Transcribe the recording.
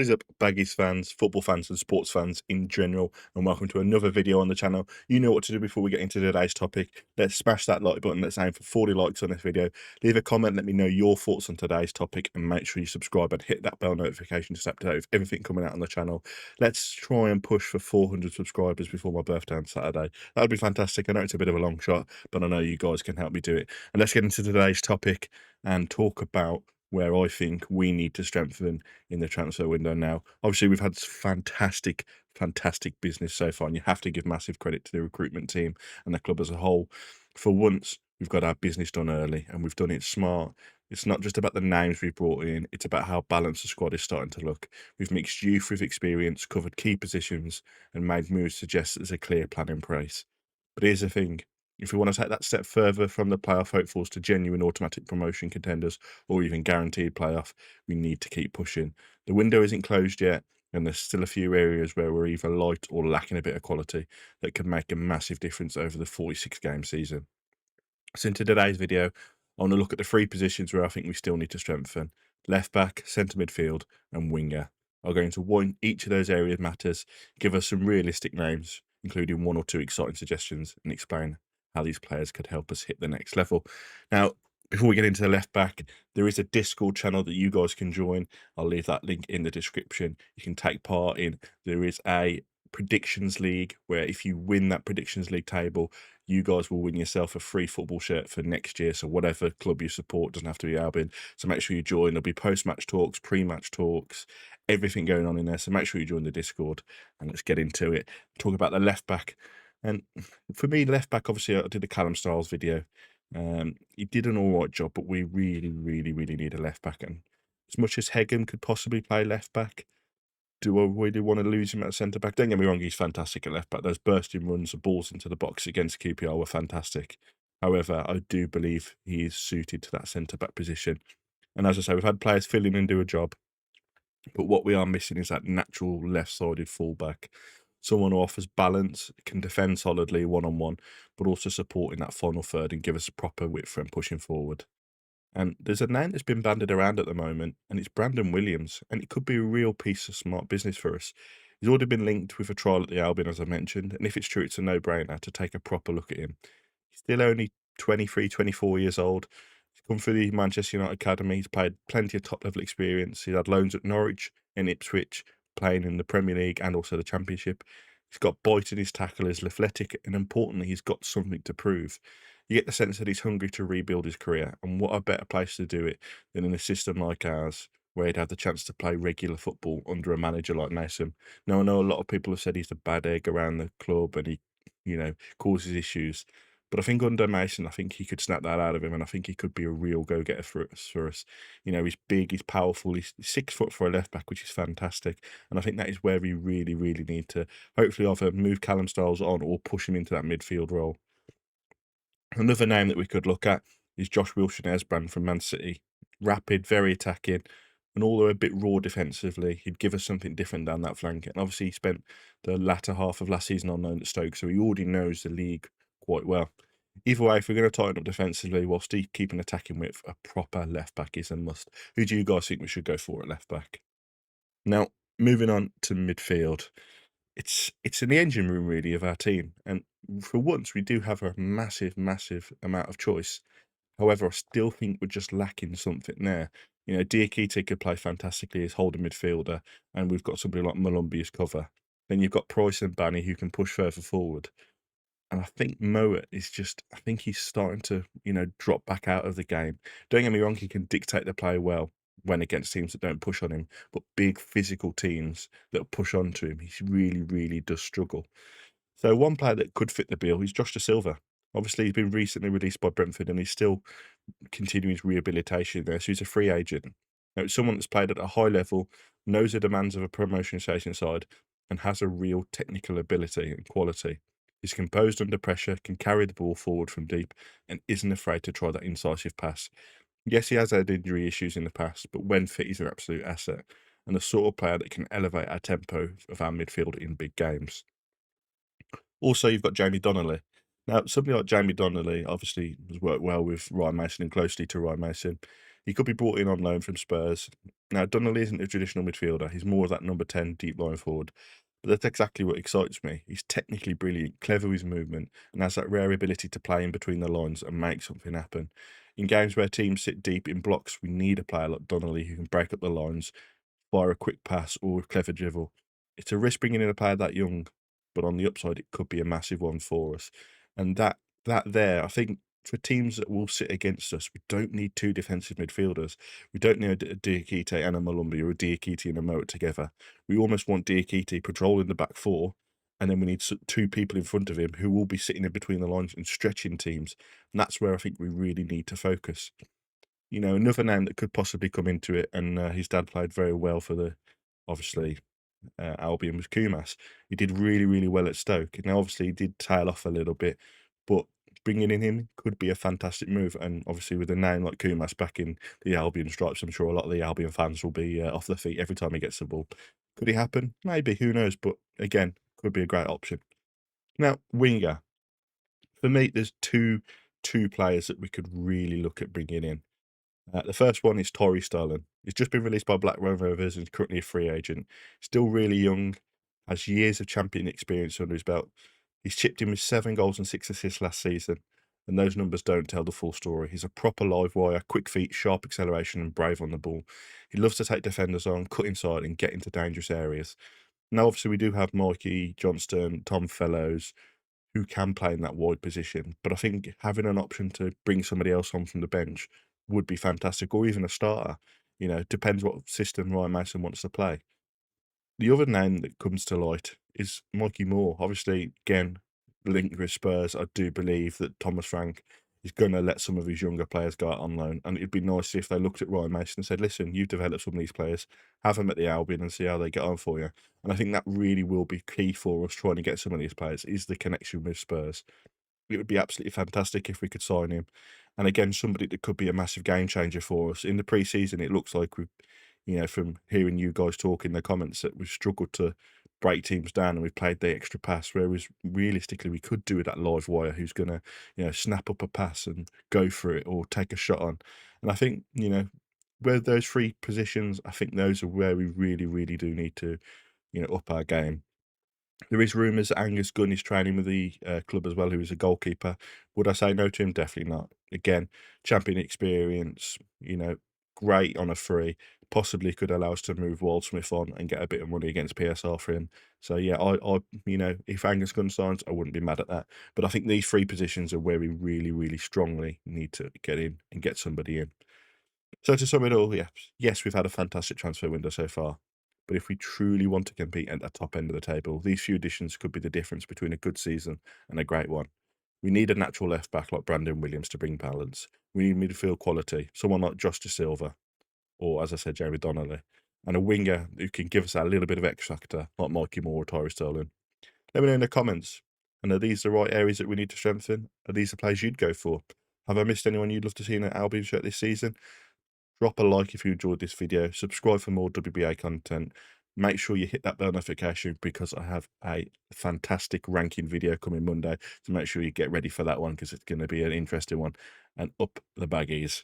What is up, Baggies fans, football fans, and sports fans in general, and welcome to another video on the channel. You know what to do before we get into today's topic. Let's smash that like button. Let's aim for 40 likes on this video. Leave a comment, let me know your thoughts on today's topic, and make sure you subscribe and hit that bell notification to stay up to date with everything coming out on the channel. Let's try and push for 400 subscribers before my birthday on Saturday. That would be fantastic. I know it's a bit of a long shot, but I know you guys can help me do it. And let's get into today's topic and talk about where I think we need to strengthen in the transfer window now. Obviously, we've had fantastic business so far, and you have to give massive credit to the recruitment team and the club as a whole. For once, we've got our business done early, and we've done it smart. It's not just about the names we've brought in, it's about how balanced the squad is starting to look. We've mixed youth with experience, covered key positions, and made moves suggest that there's a clear plan in place. But here's the thing. If we want to take that step further from the playoff hopefuls to genuine automatic promotion contenders or even guaranteed playoff, we need to keep pushing. The window isn't closed yet, and there's still a few areas where we're either light or lacking a bit of quality that can make a massive difference over the 46-game season. So in today's video, I want to look at the three positions where I think we still need to strengthen: left back, centre midfield, and winger. I'll go into why each of those areas matters, give us some realistic names, including one or two exciting suggestions, and explain how these players could help us hit the next level. Now, before we get into the left back, there is a Discord channel that you guys can join. I'll leave that link in the description. You can take part in. There is a predictions league where if you win that predictions league table, you guys will win yourself a free football shirt for next year. So whatever club you support, doesn't have to be Albion. So make sure you join. There'll be post-match talks, pre-match talks, everything going on in there. So make sure you join the Discord, and let's get into it. Talk about the left back. And for me, left back, obviously, I did the Callum Styles video. He did an all right job, but we really need a left back. And as much as Hegem could possibly play left back, do I really want to lose him at centre back? Don't get me wrong, he's fantastic at left back. Those bursting runs, the balls into the box against QPR were fantastic. However, I do believe he is suited to that centre back position. And as I say, we've had players fill in and do a job, but what we are missing is that natural left-sided fullback. Someone who offers balance, can defend solidly one-on-one, but also support in that final third and give us proper width and pushing forward. And there's a name that's been banded around at the moment, and it's Brandon Williams, and it could be a real piece of smart business for us. He's already been linked with a trial at the Albion, as I mentioned, and if it's true, it's a no-brainer to take a proper look at him. He's still only 23, 24 years old. He's come through the Manchester United Academy. He's played plenty of top-level experience. He's had loans at Norwich and Ipswich, playing in the Premier League and also the Championship. He's got bite in his tackle, he's athletic, and importantly, he's got something to prove. You get the sense that he's hungry to rebuild his career, and what a better place to do it than in a system like ours, where he'd have the chance to play regular football under a manager like Mason. Now, I know a lot of people have said he's a bad egg around the club and he, causes issues. But I think under Mason, I think he could snap that out of him, and I think he could be a real go-getter for us. He's big, he's powerful, he's 6 foot for a left-back, which is fantastic. And I think that is where we really need to hopefully either move Callum Styles on or push him into that midfield role. Another name that we could look at is Josh Wilson-Esbrand from Man City. Rapid, very attacking, and although a bit raw defensively, he'd give us something different down that flank. And obviously, he spent the latter half of last season on loan at Stoke, so he already knows the league quite well. Either way, if we're going to tighten up defensively while still keeping attacking width, a proper left back is a must. Who do you guys think we should go for at left back? Now, moving on to midfield. It's in the engine room, really, of our team. And for once, we do have a massive amount of choice. However, I still think we're just lacking something there. Diakite could play fantastically as holding midfielder, and we've got somebody like Malumbi as cover. Then you've got Price and Banny who can push further forward. And I think Moat is I think he's starting to, drop back out of the game. Don't get me wrong, he can dictate the play well when against teams that don't push on him, but big physical teams that push onto him, he really does struggle. So one player that could fit the bill is Josh Dasilva. Obviously, he's been recently released by Brentford and he's still continuing his rehabilitation there, so he's a free agent. Now, it's someone that's played at a high level, knows the demands of a promotion station side, and has a real technical ability and quality. He's composed under pressure, can carry the ball forward from deep, and isn't afraid to try that incisive pass. Yes, he has had injury issues in the past, but when fit, he's an absolute asset, and the sort of player that can elevate our tempo of our midfield in big games. Also, you've got Jamie Donley. Now, somebody like Jamie Donley obviously has worked well with Ryan Mason and closely to Ryan Mason. He could be brought in on loan from Spurs. Now, Donley isn't a traditional midfielder. He's more of that number 10 deep line forward. But that's exactly what excites me. He's technically brilliant, clever with his movement, and has that rare ability to play in between the lines and make something happen. In games where teams sit deep in blocks, we need a player like Donnelly who can break up the lines, fire a quick pass, or a clever dribble. It's a risk bringing in a player that young, but on the upside, it could be a massive one for us. And that there, I think, for teams that will sit against us, we don't need two defensive midfielders. We don't need a Diakite and a Malumbi or a Diakite and a Moat together. We almost want Diakite patrolling the back four, and then we need two people in front of him who will be sitting in between the lines and stretching teams. And that's where I think we really need to focus. You know, another name that could possibly come into it, and his dad played very well for the, obviously, Albion, was Kumas. He did really, really well at Stoke. Now, obviously, he did tail off a little bit, but bringing in him could be a fantastic move. And obviously, with a name like Kumas back in the Albion stripes, I'm sure a lot of the Albion fans will be off their feet every time he gets the ball. Could it happen? Maybe. Who knows? But again, could be a great option. Now, winger. For me, there's two players that we could really look at bringing in. The first one is Tyrhys Dolan. He's just been released by Blackburn Rovers and is currently a free agent. Still really young, has years of champion experience under his belt. He's chipped in with 7 goals and 6 assists last season, and those numbers don't tell the full story. He's a proper live wire, quick feet, sharp acceleration, and brave on the ball. He loves to take defenders on, cut inside, and get into dangerous areas. Now, obviously, we do have Mikey Johnston, Tom Fellows, who can play in that wide position. But I think having an option to bring somebody else on from the bench would be fantastic, or even a starter. You know, depends what system Ryan Mason wants to play. The other name that comes to light is Mikey Moore. Obviously, again, linked with Spurs, I do believe that Thomas Frank is going to let some of his younger players go out on loan. And it'd be nice if they looked at Ryan Mason and said, listen, you've developed some of these players, have them at the Albion and see how they get on for you. And I think that really will be key for us trying to get some of these players, is the connection with Spurs. It would be absolutely fantastic if we could sign him. And again, somebody that could be a massive game changer for us. In the pre-season, it looks like we've, you know, from hearing you guys talk in the comments, that we've struggled to break teams down and we've played the extra pass, whereas realistically we could do with that live wire who's going to, you know, snap up a pass and go for it or take a shot on. And I think, you know, where those 3 positions, I think those are where we really, really do need to, you know, up our game. There is rumours that Angus Gunn is training with the club as well, who is a goalkeeper. Would I say no to him? Definitely not. Again, champion experience, you know, great on a free. Possibly could allow us to move Waldsmith on and get a bit of money against PSR for him. So yeah, I you know, if Angus Gunn signs, I wouldn't be mad at that. But I think these 3 positions are where we really, really strongly need to get in and get somebody in. So to sum it all, yes, we've had a fantastic transfer window so far. But if we truly want to compete at the top end of the table, these few additions could be the difference between a good season and a great one. We need a natural left back like Brandon Williams to bring balance. We need midfield quality, someone like Josh Dasilva, or as I said, Jamie Donley, and a winger who can give us that little bit of X factor like Mikey Moore or Tyrhys Dolan. Let me know in the comments. And are these the right areas that we need to strengthen? Are these the players you'd go for? Have I missed anyone you'd love to see in an Albion shirt this season? Drop a like if you enjoyed this video, subscribe for more WBA content, make sure you hit that bell notification because I have a fantastic ranking video coming Monday, so make sure you get ready for that one because it's going to be an interesting one, and up the Baggies.